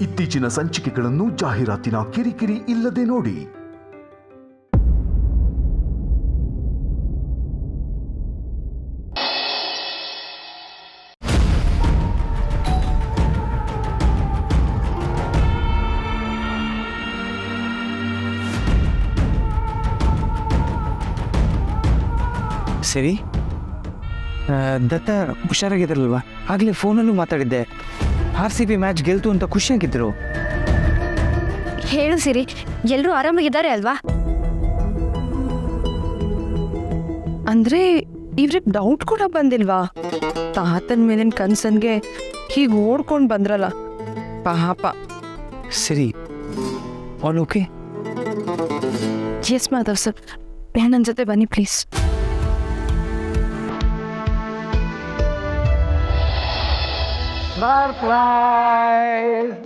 ಇತ್ತೀಚಿನ ಸಂಚಿಕೆಗಳನ್ನು ಜಾಹೀರಾತಿನ ಕಿರಿಕಿರಿ ಇಲ್ಲದೆ ನೋಡಿ. ಸರಿ, ದತ್ತ ಹುಷಾರಾಗಿದ್ರಲ್ವಾ? ಆಗಲೇ ಫೋನಲ್ಲೂ ಮಾತಾಡಿದ್ದೆ. RCB ಮ್ಯಾಚ್ ಗೆಲ್ತು ಅಂತ ಖುಷಿಯಾಗಿದ್ರು. ಹೇಳು ಸಿರಿ, ಎಲ್ಲರೂ ಆರಾಮಾಗಿದ್ದಾರೆ ಅಲ್ವಾ? ಅಂದ್ರೆ ಇವ್ರಿಗೆ ಡೌಟ್ ಕೂಡ ಬಂದಿಲ್ವಾ? ತಾತನ ಮೇಲಿನ ಕನ್ಸನ್ಗೆ ಹೀಗೆ ಓಡ್ಕೊಂಡು ಬಂದ್ರಲ್ಲ, ಪಾಪ. ಸರಿ, all okay? Yes Madhav sir, ನನ್ನ ಜೊತೆ ಬನ್ನಿ ಪ್ಲೀಸ್. Surprise!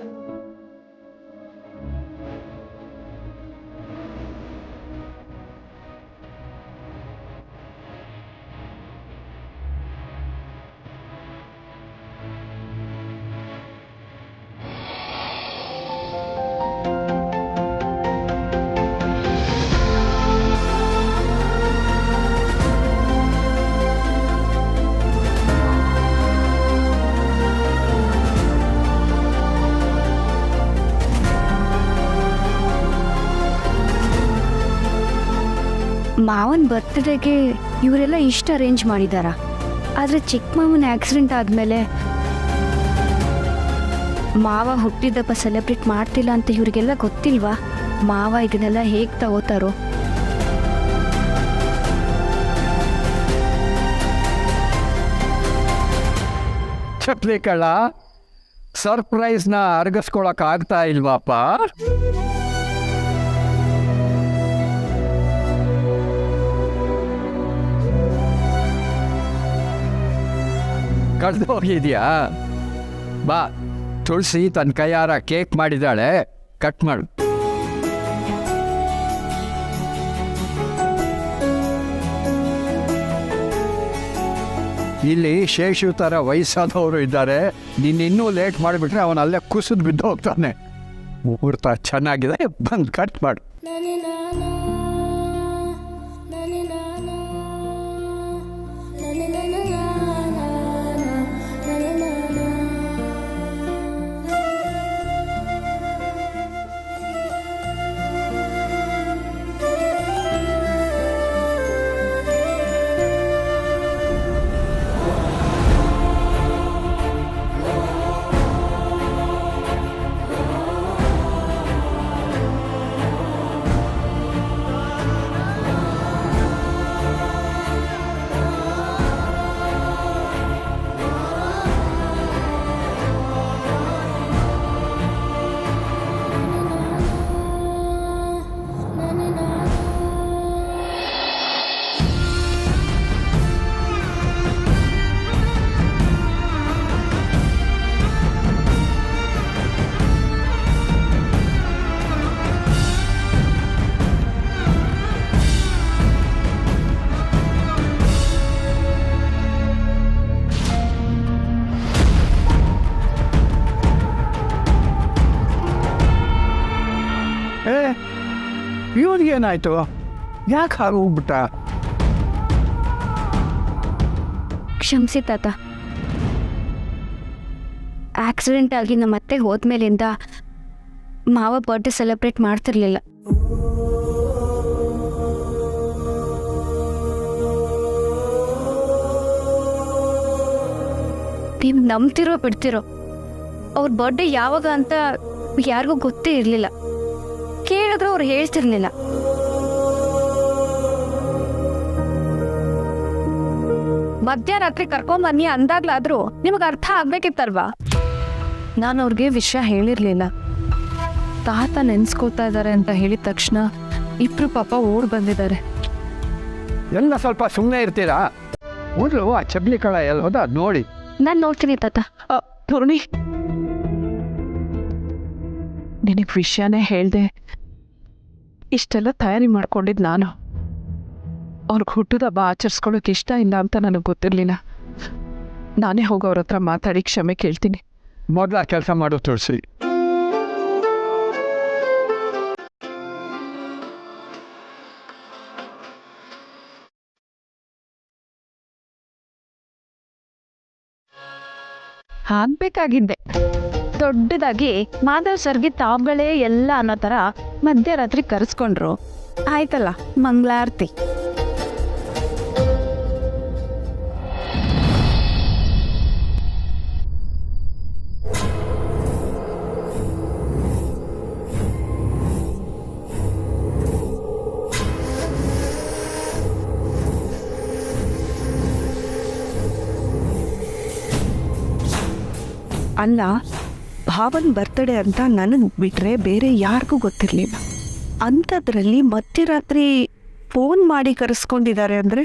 ಮಾವನ ಬರ್ತ್ಡೇಗೆ ಇವರೆಲ್ಲ ಇಷ್ಟು ಅರೇಂಜ್ ಮಾಡಿದಾರ. ಆದರೆ ಚಿಕ್ಕ ಮಾವನ ಆಕ್ಸಿಡೆಂಟ್ ಆದಮೇಲೆ ಮಾವ ಹುಟ್ಟಿದಬ್ಬ ಸೆಲೆಬ್ರೇಟ್ ಮಾಡ್ತಿಲ್ಲ ಅಂತ ಇವ್ರಿಗೆಲ್ಲ ಗೊತ್ತಿಲ್ವಾ? ಮಾವ ಇದನ್ನೆಲ್ಲ ಹೇಗೆ ತಗೋತಾರೋ? ಚಪ್ಲಿ ಕಳ್ಳ, ಸರ್ಪ್ರೈಸ್ನ ಅರಗಿಸ್ಕೊಳಕ್ ಆಗ್ತಾ ಇಲ್ವಾಪ? ಕಳೆದು ಹೋಗಿದ್ಯಾ? ಬಾ, ತುಳಸಿ ತನ್ನ ಕೈಯಾರ ಕೇಕ್ ಮಾಡಿದ್ದಾಳೆ, ಕಟ್ ಮಾಡು. ಇಲ್ಲಿ ಶೇಷು ಥರ ವಯಸ್ಸಾದವರು ಇದ್ದಾರೆ. ನೀನಿನ್ನೂ ಲೇಟ್ ಮಾಡಿಬಿಟ್ರೆ ಅವನು ಅಲ್ಲೇ ಕುಸಿದು ಬಿದ್ದು ಹೋಗ್ತಾನೆ. ಮುಹೂರ್ತ ಚೆನ್ನಾಗಿದೆ, ಬಂದು ಕಟ್ ಮಾಡು. ಇವನಿಗೇನಾಯ್ತು? ಯಾಕೆ ಹಾಗೆ ಹೋಗ್ಬಿಟ್ಟ? ಕ್ಷಮಿಸಿ ತಾತ. ಆಕ್ಸಿಡೆಂಟ್ ಆಗಿ ನಮ್ಮ ಅತ್ತೆ ಹೋದ್ಮೇಲಿಂದ ಮಾವ ಬರ್ಡೇ ಸೆಲೆಬ್ರೇಟ್ ಮಾಡ್ತಿರ್ಲಿಲ್ಲ. ನೀವು ನಂಬ್ತಿರೋ ಬಿಡ್ತಿರೋ, ಅವ್ರ ಬರ್ಡೇ ಯಾವಾಗ ಅಂತ ಯಾರಿಗೂ ಗೊತ್ತೇ ಇರಲಿಲ್ಲ. ಕೇಳಿದ್ರು ಅವ್ರು ಹೇಳ್ತಿರ್ಲಿಲ್ಲ. ಮಧ್ಯರಾತ್ರಿ ಕರ್ಕೊಂಬನ್ನಿ ಅಂದಾಗ್ಲಾದ್ರೂ ನಿಮಗೆ ಅರ್ಥ ಆಗ್ಬೇಕಿತ್ತಲ್ವಾ? ನಾನು ಅವ್ರಿಗೆ ವಿಷಯ ಹೇಳಿರಲಿಲ್ಲ. ತಾತ ನೆನ್ಸ್ಕೋತಾ ಇದ್ದಾರೆ ಅಂತ ಹೇಳಿದ ತಕ್ಷಣ ಇಬ್ರು ಪಾಪ ಓಡ್ ಬಂದಿದ್ದಾರೆ. ಎಲ್ಲ ಸ್ವಲ್ಪ ಸುಮ್ಮನೆ ಇರ್ತೀರಾ? ಮೊದಲು ಆ ಚಬ್ಲಿ ಕಳ ಎಲ್ಲ ಹೋದ ನೋಡಿ. ನಾನು ನೋಡ್ತೀನಿ ತಾತ. ಪೂರ್ಣಿ, ನಿನಗೆ ವಿಷಯನೇ ಹೇಳ್ದೆ ಇಷ್ಟೆಲ್ಲ ತಯಾರಿ ಮಾಡ್ಕೊಂಡಿದ್ದು ನಾನು. ಅವ್ರಿಗೆ ಹುಟ್ಟಿದ ಹಬ್ಬ ಆಚರಿಸ್ಕೊಳ್ಳೋಕೆ ಇಷ್ಟ ಇಲ್ಲ ಅಂತ ನನಗೆ ಗೊತ್ತಿರಲಿಲ್ಲ. ನಾನೇ ಹೋಗಿ ಅವ್ರ ಹತ್ರ ಮಾತಾಡಿ ಕ್ಷಮೆ ಕೇಳ್ತೀನಿ. ಮೊದಲ ಕೆಲಸ ಮಾಡೋ ತುಳಸಿ, ಆಗ್ಬೇಕಾಗಿದ್ದೆ. ದೊಡ್ಡದಾಗಿ ಮಾಧವ್ ಸರ್ಗೆ ತಾವುಗಳೇ ಎಲ್ಲ ಅನ್ನೋ ಥರ ಮಧ್ಯರಾತ್ರಿ ಕರೆಸ್ಕೊಂಡ್ರು. ಆಯ್ತಲ್ಲ, ಮಂಗಳಾರತಿ. ಅಲ್ಲ, ಭಾವನ್ ಬರ್ತ್ಡೇ ಅಂತ ನನಗೆ ಬಿಟ್ಟರೆ ಬೇರೆ ಯಾರಿಗೂ ಗೊತ್ತಿರಲಿಲ್ಲ. ಅಂಥದ್ರಲ್ಲಿ ಮಧ್ಯರಾತ್ರಿ ಫೋನ್ ಮಾಡಿ ಕರೆಸ್ಕೊಂಡಿದ್ದಾರೆ ಅಂದರೆ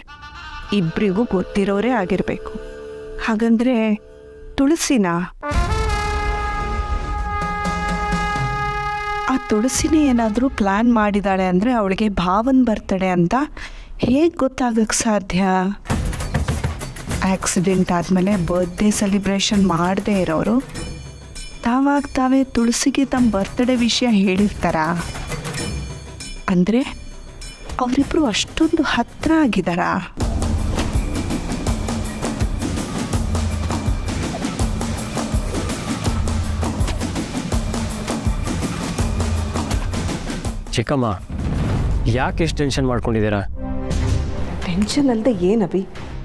ಇಬ್ಬರಿಗೂ ಗೊತ್ತಿರೋರೇ ಆಗಿರಬೇಕು. ಹಾಗಂದರೆ ತುಳಸಿನಾ? ಆ ತುಳಸಿನೇ ಏನಾದರೂ ಪ್ಲ್ಯಾನ್ ಮಾಡಿದ್ದಾಳೆ ಅಂದರೆ ಅವಳಿಗೆ ಭಾವನ್ ಬರ್ತ್ಡೇ ಅಂತ ಹೇಗೆ ಗೊತ್ತಾಗಕ್ಕೆ ಸಾಧ್ಯ? ಆಕ್ಸಿಡೆಂಟ್ ಆದಮೇಲೆ ಬರ್ತ್ಡೇ ಸೆಲಿಬ್ರೇಷನ್ ಮಾಡದೇ ಇರೋರು ತಾವೇ ತುಳಸಿಗೆ ತಮ್ಮ ಬರ್ತ್ಡೇ ವಿಷಯ ಹೇಳಿರ್ತಾರಾ? ಅಂದರೆ ಅವರಿಬ್ಬರು ಅಷ್ಟೊಂದು ಹತ್ತಿರ ಆಗಿದ್ದಾರಾ? ಚಿಕ್ಕಮ್ಮ, ಯಾಕೆ ಎಷ್ಟು ಟೆನ್ಷನ್ ಮಾಡ್ಕೊಂಡಿದ್ದೀರಾ? ಟೆನ್ಷನ್ ಅಲ್ಲದೆ ಏನವಿ?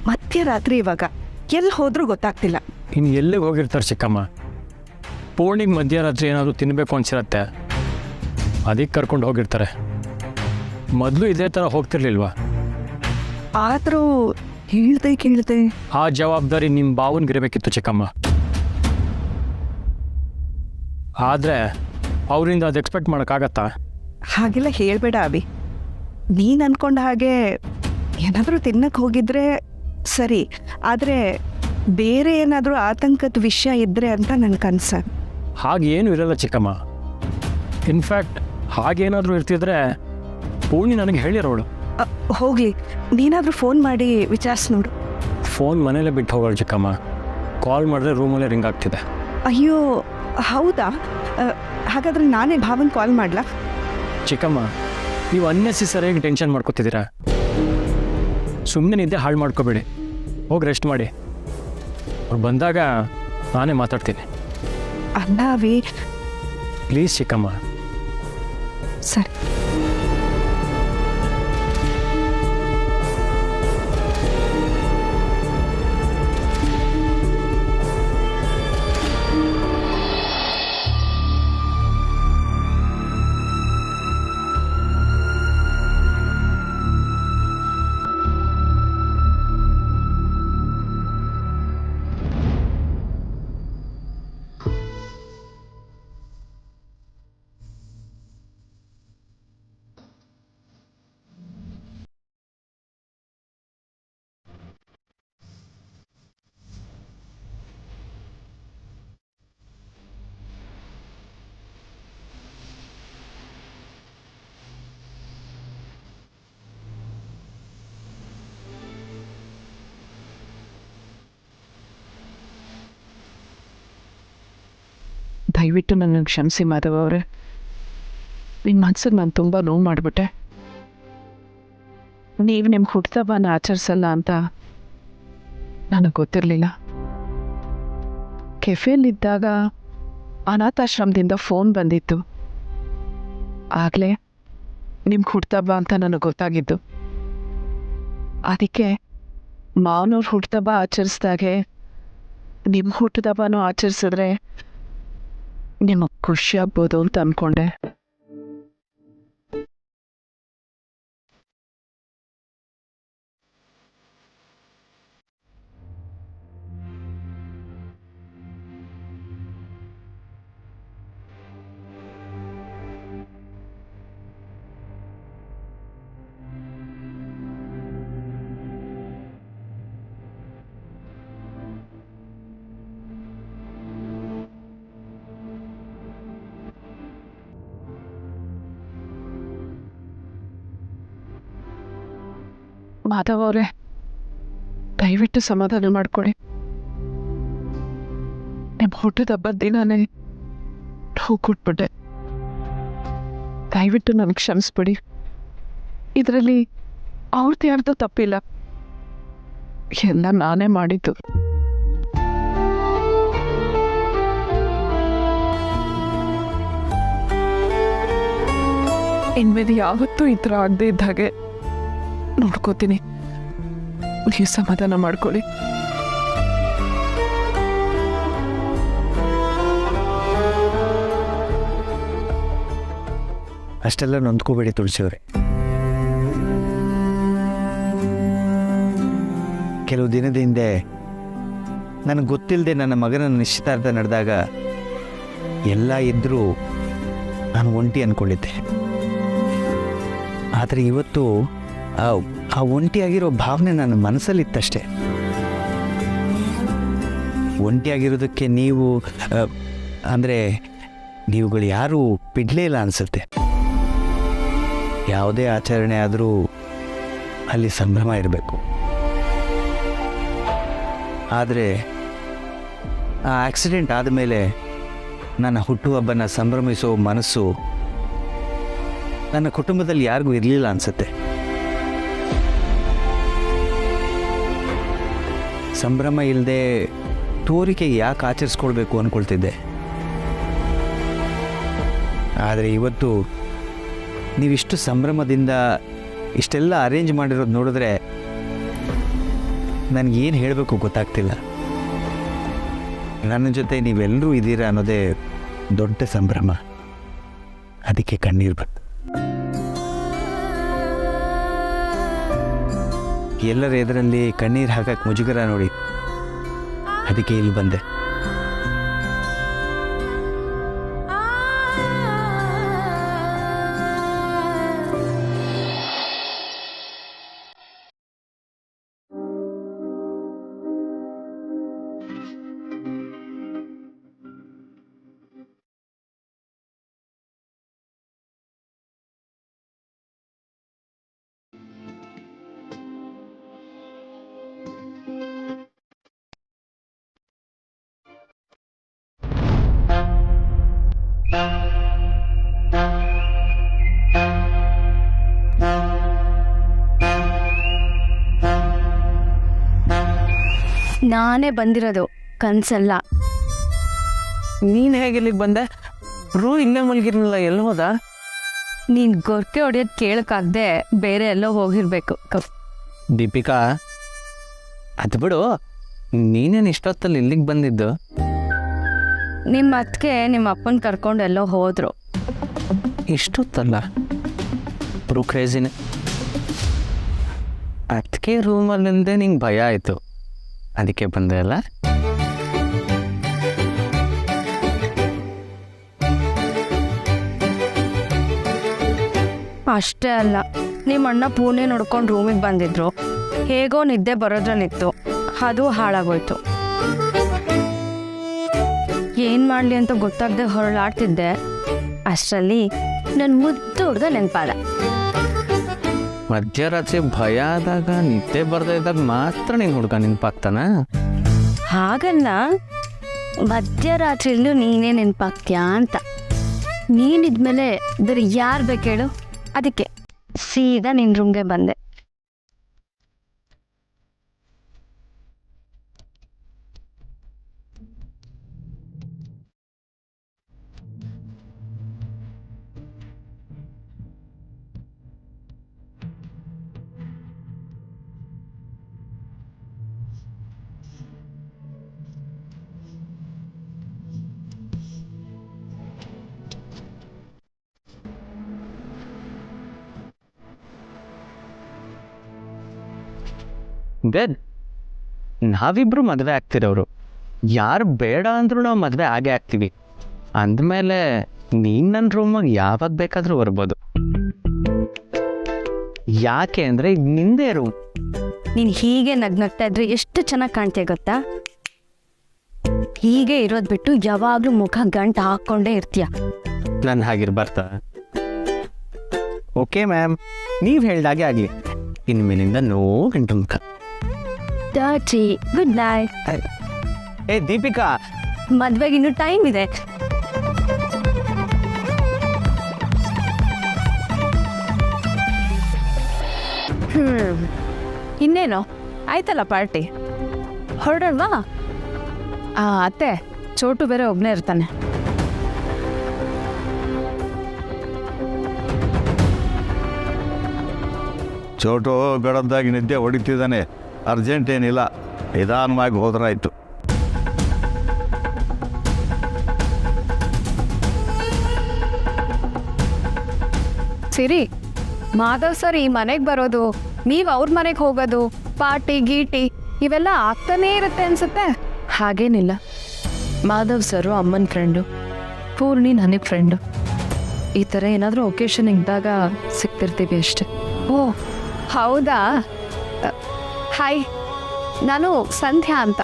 ಮಧ್ಯರಾತ್ರಿ ಇವಾಗ ಎಲ್ಲಿ ಹೋದ್ರೂ ಗೊತ್ತಾಗ್ತಿಲ್ಲ. ಇನ್ನು ಎಲ್ಲಿಗೆ ಹೋಗಿರ್ತಾರೆ ಚಿಕ್ಕಮ್ಮ? ಪೂರ್ಣಿಗೆ ಮಧ್ಯರಾತ್ರಿ ಏನಾದರೂ ತಿನ್ನಬೇಕು ಅನ್ಸಿರತ್ತೆ, ಅದಕ್ಕೆ ಕರ್ಕೊಂಡು ಹೋಗಿರ್ತಾರೆ. ಮೊದಲು ಇದೇ ಥರ ಹೋಗ್ತಿರ್ಲಿಲ್ವಾ? ಆದರೂ ಕೇಳ್ದೆ ಆ ಜವಾಬ್ದಾರಿ ನಿಮ್ಮ ಭಾವನ್ಗಿರಬೇಕಿತ್ತು ಚಿಕ್ಕಮ್ಮ. ಆದರೆ ಅವರಿಂದ ಅದು ಎಕ್ಸ್ಪೆಕ್ಟ್ ಮಾಡೋಕ್ಕಾಗತ್ತಾ? ಹಾಗೆಲ್ಲ ಹೇಳಬೇಡ ಅವಿ. ನೀನು ಅನ್ಕೊಂಡ ಹಾಗೆ ಏನಾದರೂ ತಿನ್ನಕ್ಕೆ ಹೋಗಿದ್ರೆ ಸರಿ, ಆದರೆ ಬೇರೆ ಏನಾದರೂ ಆತಂಕದ ವಿಷಯ ಇದ್ದರೆ ಅಂತ ನನ್ನ ಕನ್ಸರ್ನ್. ಹಾಗೇನು ಇರಲ್ಲ ಚಿಕ್ಕಮ್ಮ. ಇನ್ಫ್ಯಾಕ್ಟ್ ಹಾಗೇನಾದರೂ ಇರ್ತಿದ್ರೆ ಪೂರ್ಣಿ ನನಗೆ ಹೇಳಿರೋಳು. ಹೋಗಲಿ, ನೀನಾದರೂ ಫೋನ್ ಮಾಡಿ ವಿಚಾರಿಸಿ ನೋಡು. ಫೋನ್ ಮನೇಲೇ ಬಿಟ್ಟು ಹೋಗೋಳು ಚಿಕ್ಕಮ್ಮ. ಕಾಲ್ ಮಾಡಿದ್ರೆ ರೂಮಲ್ಲೇ ರಿಂಗ್ ಆಗ್ತಿದೆ. ಅಯ್ಯೋ ಹೌದಾ? ಹಾಗಾದರೆ ನಾನೇ ಭಾವನ್ ಕಾಲ್ ಮಾಡಲಾ? ಚಿಕ್ಕಮ್ಮ, ನೀವು ಅನ್ನೆಸರಿಯಾಗಿ ಟೆನ್ಷನ್ ಮಾಡ್ಕೊತಿದ್ದೀರಾ. ಸುಮ್ಮನೆ ನಿದ್ದೆ ಹಾಳು ಮಾಡ್ಕೋಬೇಡಿ, ಹೋಗಿ ರೆಸ್ಟ್ ಮಾಡಿ. ಅವ್ರು ಬಂದಾಗ ನಾನೇ ಮಾತಾಡ್ತೀನಿ. ಅಲ್ಲ ಅವಿ. ಪ್ಲೀಸ್ ಚಿಕ್ಕಮ್ಮ. ಸರಿ. ದಯವಿಟ್ಟು ನನ್ನನ್ನು ಕ್ಷಮಿಸಿ ಮಾಧವ್ ಅವರೇ. ನಿಮ್ಮ ಮನ್ಸಿಗೆ ನಾನು ತುಂಬ ನೋವು ಮಾಡಿಬಿಟ್ಟೆ. ನೀವು ನಿಮ್ಮ ಹುಟ್ಟುಹಬ್ಬನ ಆಚರಿಸಲ್ಲ ಅಂತ ನನಗೆ ಗೊತ್ತಿರಲಿಲ್ಲ. ಕೆಫೆಯಲ್ಲಿದ್ದಾಗ ಅನಾಥಾಶ್ರಮದಿಂದ ಫೋನ್ ಬಂದಿತ್ತು. ಆಗಲೇ ನಿಮ್ಮ ಹುಟ್ಟುಹಬ್ಬ ಅಂತ ನನಗೆ ಗೊತ್ತಾಗಿದ್ದು. ಅದಕ್ಕೆ ಮಾವನವ್ರ ಹುಟ್ಟುಹಬ್ಬ ಆಚರಿಸ್ದಾಗೆ ನಿಮ್ಮ ಹುಟ್ಟುಹಬ್ಬನೂ ಆಚರಿಸಿದ್ರೆ ನಿಮಗೆ ಖುಷಿ ಆಗ್ಬೋದು ಅಂತ ಅಂದ್ಕೊಂಡೆ. ಮಾಧವ್ ಅವರೇ, ದಯವಿಟ್ಟು ಸಮಾಧಾನ ಮಾಡ್ಕೊಳ್ಳಿ. ನಿಮ್ಮ ಹುಟ್ಟುಹಬ್ಬದ ದಿನಾನೇ ನೋವು ಕೊಟ್ಬಿಟ್ಟೆ. ದಯವಿಟ್ಟು ನನಗೆ ಕ್ಷಮಿಸ್ಬಿಡಿ. ಇದರಲ್ಲಿ ಅವ್ರದ್ದು ಯಾರ್ದು ತಪ್ಪಿಲ್ಲ, ಎಲ್ಲ ನಾನೇ ಮಾಡಿದ್ದು. ಇನ್ಮೇಲೆ ಯಾವತ್ತೂ ಈ ಥರ ಆಗದೆ ಇದ್ದ ಹಾಗೆ ನೋಡ್ಕೋತೀನಿ. ನೀವು ಸಮಾಧಾನ ಮಾಡ್ಕೊಳ್ಳಿ. ಅಷ್ಟೆಲ್ಲ ನೊಂದ್ಕೋಬೇಡಿ ತುಳಸಿಯವ್ರೆ. ಕೆಲವು ದಿನದ ಹಿಂದೆ ನನಗೆ ಗೊತ್ತಿಲ್ಲದೆ ನನ್ನ ಮಗನ ನಿಶ್ಚಿತಾರ್ಥ ನಡೆದಾಗ ಎಲ್ಲ ಇದ್ದರೂ ನಾನು ಒಂಟಿ ಅಂದ್ಕೊಂಡಿದ್ದೆ. ಆದರೆ ಇವತ್ತು ಆ ಒಂಟಿಯಾಗಿರೋ ಭಾವನೆ ನನ್ನ ಮನಸ್ಸಲ್ಲಿತ್ತಷ್ಟೆ. ಒಂಟಿಯಾಗಿರೋದಕ್ಕೆ ನೀವು ಅಂದರೆ ನೀವುಗಳು ಯಾರೂ ಬಿಡಲೇ ಇಲ್ಲ ಅನಿಸುತ್ತೆ. ಯಾವುದೇ ಆಚರಣೆ ಆದರೂ ಅಲ್ಲಿ ಸಂಭ್ರಮ ಇರಬೇಕು. ಆದರೆ ಆ ಆಕ್ಸಿಡೆಂಟ್ ಆದಮೇಲೆ ನನ್ನ ಹುಟ್ಟುಹಬ್ಬನ ಸಂಭ್ರಮಿಸೋ ಮನಸ್ಸು ನನ್ನ ಕುಟುಂಬದಲ್ಲಿ ಯಾರಿಗೂ ಇರಲಿಲ್ಲ ಅನಿಸುತ್ತೆ. ಸಂಭ್ರಮ ಇಲ್ಲದೆ ತೋರಿಕೆಗೆ ಯಾಕೆ ಆಚರಿಸ್ಕೊಳ್ಬೇಕು ಅಂದ್ಕೊಳ್ತಿದ್ದೆ. ಆದರೆ ಇವತ್ತು ನೀವಿಷ್ಟು ಸಂಭ್ರಮದಿಂದ ಇಷ್ಟೆಲ್ಲ ಅರೇಂಜ್ ಮಾಡಿರೋದು ನೋಡಿದ್ರೆ ನನಗೇನು ಹೇಳಬೇಕು ಗೊತ್ತಾಗ್ತಿಲ್ಲ. ನನ್ನ ಜೊತೆ ನೀವೆಲ್ಲರೂ ಇದ್ದೀರಾ ಅನ್ನೋದೇ ದೊಡ್ಡ ಸಂಭ್ರಮ. ಅದಕ್ಕೆ ಕಣ್ಣೀರು ಬಂತು. ಎಲ್ಲರ ಎದುರಲ್ಲಿ ಕಣ್ಣೀರು ಹಾಕಕ್ಕೆ ಮುಜುಗರ ನೋಡಿ, ಅದಕ್ಕೆ ಇಲ್ಲಿ ಬಂದೆ. ನಾನೇ ಬಂದಿರೋದು, ಕನ್ಸಲ್ಲ. ನೀನು ಹೇಗೆ ಇಲ್ಲಿಗೆ ಬಂದೆ? ರೂ ಇಲ್ಲೇ ಮಲಗಿರಲಿಲ್ಲ, ಎಲ್ಲಿ ಹೋದ? ನೀನ್ ಗೊರ್ಕೆ ಹೊಡೆಯೋದು ಕೇಳಕ್ಕಾಗ್ದೆ ಬೇರೆ ಎಲ್ಲೋ ಹೋಗಿರ್ಬೇಕು. ದೀಪಿಕಾ, ಅದು ಬಿಡು, ನೀನೇನು ಇಷ್ಟೊತ್ತಲ್ಲಿ ಇಲ್ಲಿಗೆ ಬಂದಿದ್ದು? ನಿಮ್ಮ ಅತ್ತಿಗೆ ನಿಮ್ಮ ಅಪ್ಪನ ಕರ್ಕೊಂಡು ಎಲ್ಲೋ ಹೋದ್ರು. ಇಷ್ಟೊತ್ತಲ್ಲ? ಬ್ರೂ ಕ್ರೇಜಿನೇ. ಅದಕ್ಕೆ ರೂಮಲ್ಲಿಂದೆ ನಿಂಗೆ ಭಯ ಆಯಿತು, ಅದಕ್ಕೆ ಬಂದೆ ಅಲ್ಲ? ಅಷ್ಟೇ ಅಲ್ಲ, ನಿಮ್ಮ ಅಣ್ಣ ಪೂಣೆ ನೋಡ್ಕೊಂಡು ರೂಮಿಗೆ ಬಂದಿದ್ರು. ಹೇಗೋ ನಿದ್ದೆ ಬರೋದ್ರಲ್ಲಿತ್ತು, ಅದು ಹಾಳಾಗೋಯ್ತು. ಏನು ಮಾಡಲಿ ಅಂತ ಗೊತ್ತಾಗದೆ ಹೊರಳಾಡ್ತಿದ್ದೆ. ಅಷ್ಟರಲ್ಲಿ ನನ್ನ ಮುದ್ದು ಹುಡುಗ ನೆನಪಾದ. ಮಧ್ಯರಾತ್ರಿ ಭಯ ಆದಾಗ, ನಿದ್ದೆ ಬರ್ದೇ ಇದ್ದಾಗ ಮಾತ್ರ ನೀನು ಹುಡುಗ ನೆನಪಾಗ್ತಾನ? ಹಾಗಲ್ಲ, ಮಧ್ಯರಾತ್ರಿಯಲ್ಲೂ ನೀನೇ ನೆನಪಾಗ್ತೀಯಾ ಅಂತ. ನೀನಿದ್ಮೇಲೆ ಬೇರೆ ಯಾರು ಬೇಕು ಹೇಳು? ಅದಕ್ಕೆ ಸೀದಾ ನಿನ್ನ ರೂಮ್ಗೆ ಬಂದೆ. ಬೆನ್, ನಾವಿಬ್ರು ಮದುವೆ ಆಗ್ತಿರೋರು. ಯಾರು ಬೇಡ ಅಂದ್ರೂ ನಾವು ಮದುವೆ ಆಗೇ ಆಗ್ತೀವಿ. ಅಂದಮೇಲೆ ನೀನು ನನ್ನ ರೂಮಾಗ ಯಾವಾಗ ಬೇಕಾದರೂ ಬರ್ಬೋದು. ಯಾಕೆ ಅಂದರೆ ಈಗ ನಿಂದೇ ರೂಮ್. ನೀನು ಹೀಗೆ ನಗ್ನಗ್ತಾ ಇದ್ರೆ ಎಷ್ಟು ಚೆನ್ನಾಗಿ ಕಾಣ್ತೀಯ ಗೊತ್ತಾ? ಹೀಗೆ ಇರೋದು ಬಿಟ್ಟು ಯಾವಾಗಲೂ ಮುಖ ಗಂಟು ಹಾಕ್ಕೊಂಡೇ ಇರ್ತೀಯ. ನಾನು ಹಾಗಿರ್ಬಾರ್ದ? ಓಕೆ ಮ್ಯಾಮ್, ನೀವು ಹೇಳ್ದಾಗೆ ಆಗಲಿ. ಇನ್ಮೇಲಿಂದ ನೋ ಗಂಟು ಮುಖ. Good night. ಏ ದೀಪಿಕಾ, ಮದ್ವೆಗೆ ಇನ್ನೂ ಟೈಮ್ ಇದೆ. ಇನ್ನೇನು ಆಯ್ತಲ್ಲ ಪಾರ್ಟಿ, ಹೊರಡಲ್ವಾ? ಅತ್ತೆ ಚೋಟು ಬೇರೆ ಒಬ್ಬನೇ ಇರ್ತಾನೆ. ಚೋಟು ಗಡದ್ದಾಗಿ ನಿದ್ದೆ ಹೊಡಿತಿದ್ದಾನೆ. ಅರ್ಜೆಂಟ್ ಏನಿಲ್ಲ, ನಿಧಾನವಾಗಿ ಹೋದ್ರಾಯ್ತು. ಸಿರಿ, ಮಾಧವ್ ಸರ್ ಈ ಮನೆಗೆ ಬರೋದು, ನೀವು ಅವ್ರ ಮನೆಗೆ ಹೋಗೋದು, ಪಾರ್ಟಿ ಗೀಟಿ ಇವೆಲ್ಲ ಆಗ್ತಾನೇ ಇರುತ್ತೆ ಅನ್ಸುತ್ತೆ. ಹಾಗೇನಿಲ್ಲ, ಮಾಧವ್ ಸರು ಅಮ್ಮನ ಫ್ರೆಂಡು, ಪೂರ್ಣಿ ನನಗೆ ಫ್ರೆಂಡು. ಈ ಥರ ಏನಾದರೂ ಒಕೇಶನ್ ಇದ್ದಾಗ ಸಿಗ್ತಿರ್ತೀವಿ ಅಷ್ಟೆ. ಓ ಹೌದಾ? ಹಾಯ್, ನಾನು ಸಂಧ್ಯಾ ಅಂತ.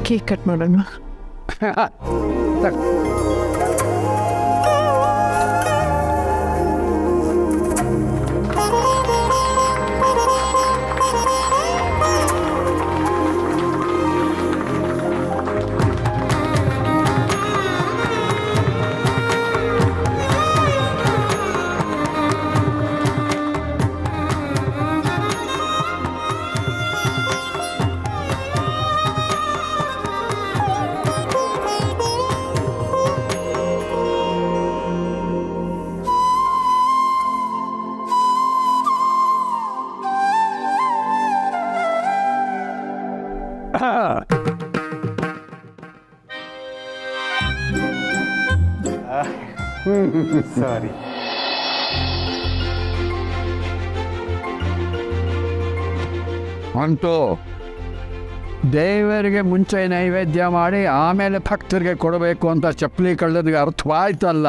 ಕೇಕ್ ಕಟ್ ಮಾಡೋಣ. ಸಾರಿ. ಅಂತೂ ದೇವರಿಗೆ ಮುಂಚೆ ನೈವೇದ್ಯ ಮಾಡಿ ಆಮೇಲೆ ಭಕ್ತರಿಗೆ ಕೊಡಬೇಕು ಅಂತ ಚಪ್ಪಲಿ ಕಳ್ಳದಿಗೆ ಅರ್ಥವಾಯ್ತಲ್ಲ.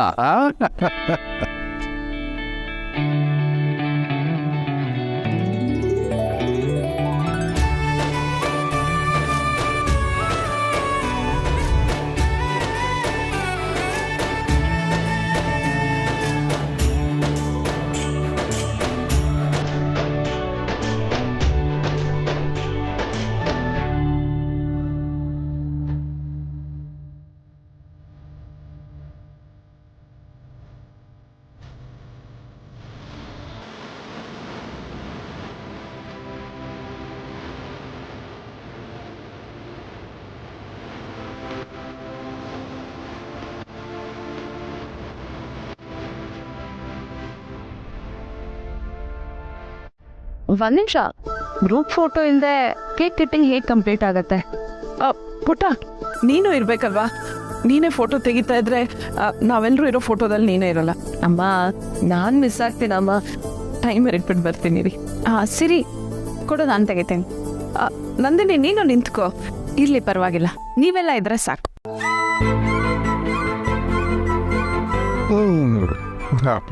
ಒಂದು ನಿಮಿಷ, ಗ್ರೂಪ್ ಫೋಟೋ ಇಲ್ಲದೆ ಕೇಕ್ ಕಟ್ಟಿಂಗ್ ಹೇಗೆ ಕಂಪ್ಲೀಟ್ ಆಗತ್ತೆ? ಪುಟ್ಟ, ನೀನು ಇರಬೇಕಲ್ವಾ? ನೀನೇ ಫೋಟೋ ತೆಗಿತಾ ಇದ್ರೆ ನಾವೆಲ್ಲರೂ ಇರೋ ಫೋಟೋದಲ್ಲಿ ನೀನೇ ಇರಲ್ಲ. ಅಮ್ಮ, ನಾನು ಮಿಸ್ ಆಗ್ತೀನಮ್ಮ. ಟೈಮರ್ ಇಟ್ಬಿಟ್ಟು ಬರ್ತೀನಿ ರೀ. ಸಿರಿ ಕೊಡು, ನಾನು ತೆಗಿತೀನಿ. ನಂದಿನಿ, ನೀನು ನಿಂತ್ಕೋ. ಇರ್ಲಿ, ಪರವಾಗಿಲ್ಲ, ನೀವೆಲ್ಲ ಇದ್ರೆ ಸಾಕು.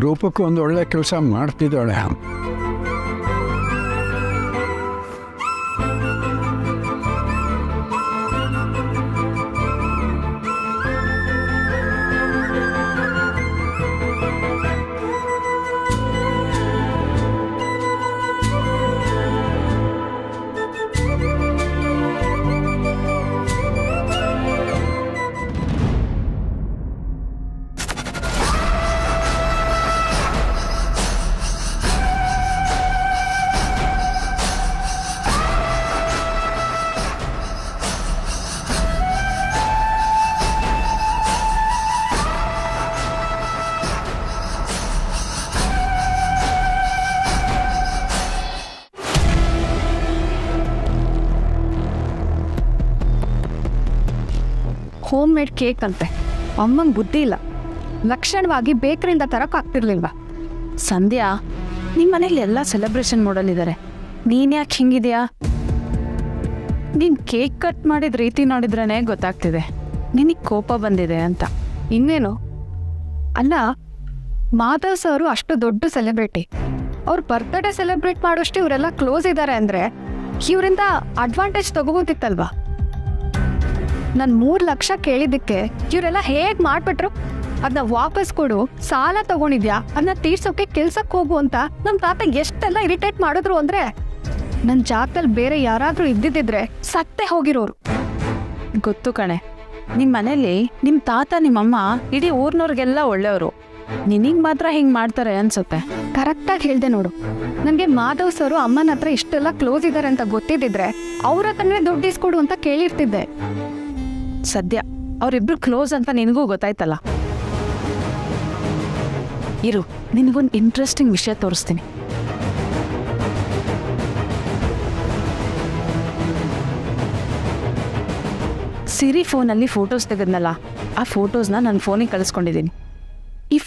ರೂಪಕ್ಕೆ ಒಂದು ಒಳ್ಳೆ ಕೆಲಸ ಮಾಡ್ತಿದ್ದಾಳೆ. ಹೋಮ್ ಮೇಡ್ ಕೇಕ್ ಅಂತೆ. ಅಮ್ಮಂಗೆ ಬುದ್ಧಿ ಇಲ್ಲ, ಲಕ್ಷಣವಾಗಿ ಬೇಕರಿಯಿಂದ ತರಕ್ಕಾಗ್ತಿರ್ಲಿಲ್ವಾ? ಸಂಧ್ಯಾ, ನಿಮ್ಮ ಮನೇಲಿ ಎಲ್ಲ ಸೆಲೆಬ್ರೇಷನ್ ಮಾಡಲಿದ್ದಾರೆ, ನೀನು ಯಾಕೆ ಹಿಂಗಿದೆಯಾ? ನೀನು ಕೇಕ್ ಕಟ್ ಮಾಡಿದ ರೀತಿ ನೋಡಿದ್ರೇ ಗೊತ್ತಾಗ್ತಿದೆ ನಿನಗೆ ಕೋಪ ಬಂದಿದೆ ಅಂತ. ಇನ್ನೇನು, ಅಲ್ಲ, ಮಾಧವ್ ಸರು ಅಷ್ಟು ದೊಡ್ಡ ಸೆಲೆಬ್ರಿಟಿ. ಅವ್ರ ಬರ್ತ್ಡೇ ಸೆಲೆಬ್ರೇಟ್ ಮಾಡೋಷ್ಟು ಇವರೆಲ್ಲ ಕ್ಲೋಸ್ ಇದ್ದಾರೆ ಅಂದರೆ ಇವರಿಂದ ಅಡ್ವಾಂಟೇಜ್ ತಗೋಬೋದಿತ್ತಲ್ವಾ? ನಾನು 3 ಲಕ್ಷ ಕೇಳಿದ್ದಕ್ಕೆ ಇವರೆಲ್ಲ ಹೇಗೆ ಮಾಡಿಬಿಟ್ರು? ಅದನ್ನ ವಾಪಸ್ ಕೊಡು, ಸಾಲ ತಗೊಂಡಿದ್ಯಾ, ಅದನ್ನ ತೀರ್ಸೋಕೆ ಕೆಲ್ಸಕ್ಕೆ ಹೋಗು ಅಂತ ನಮ್ಮ ತಾತ ಎಷ್ಟೆಲ್ಲ ಇರಿಟೇಟ್ ಮಾಡಿದ್ರು ಅಂದರೆ ನನ್ನ ಜಾಗದಲ್ಲಿ ಬೇರೆ ಯಾರಾದರೂ ಇದ್ದಿದ್ದಿದ್ರೆ ಸತ್ತೇ ಹೋಗಿರೋರು. ಗೊತ್ತು ಕಣೆ, ನಿಮ್ಮ ಮನೇಲಿ ನಿಮ್ಮ ತಾತ ನಿಮ್ಮಮ್ಮ ಇಡೀ ಊರ್ನವ್ರಿಗೆಲ್ಲ ಒಳ್ಳೆಯವರು. ನಿನಗೆ ಮಾತ್ರ ಹಿಂಗೆ ಮಾಡ್ತಾರೆ ಅನ್ಸುತ್ತೆ. ಕರೆಕ್ಟಾಗಿ ಹೇಳ್ದೆ ನೋಡು. ನನಗೆ ಮಾಧವ್ ಸರು ಅಮ್ಮನ ಹತ್ರ ಇಷ್ಟೆಲ್ಲ ಕ್ಲೋಸ್ ಇದ್ದಾರೆ ಅಂತ ಗೊತ್ತಿದ್ದಿದ್ರೆ ಅವ್ರ ಹತ್ರನೇ ದುಡ್ಡು ಇಸ್ಕೊಡು ಅಂತ ಕೇಳಿರ್ತಿದ್ದೆ. ಸದ್ಯ ಅವರಿಬ್ರು ಕ್ಲೋಸ್ ಅಂತ ನಿನಗೂ ಗೊತ್ತಾಯ್ತಲ್ಲ. ಇರು, ನಿನಗೊಂದು ಇಂಟ್ರೆಸ್ಟಿಂಗ್ ವಿಷಯ ತೋರಿಸ್ತೀನಿ. ಸಿರಿ ಫೋನಲ್ಲಿ ಫೋಟೋಸ್ ತೆಗೆದ್ನಲ್ಲ, ಆ ಫೋಟೋಸ್ನ ನನ್ನ ಫೋನಿಗೆ ಕಳಿಸ್ಕೊಂಡಿದ್ದೀನಿ. ಈ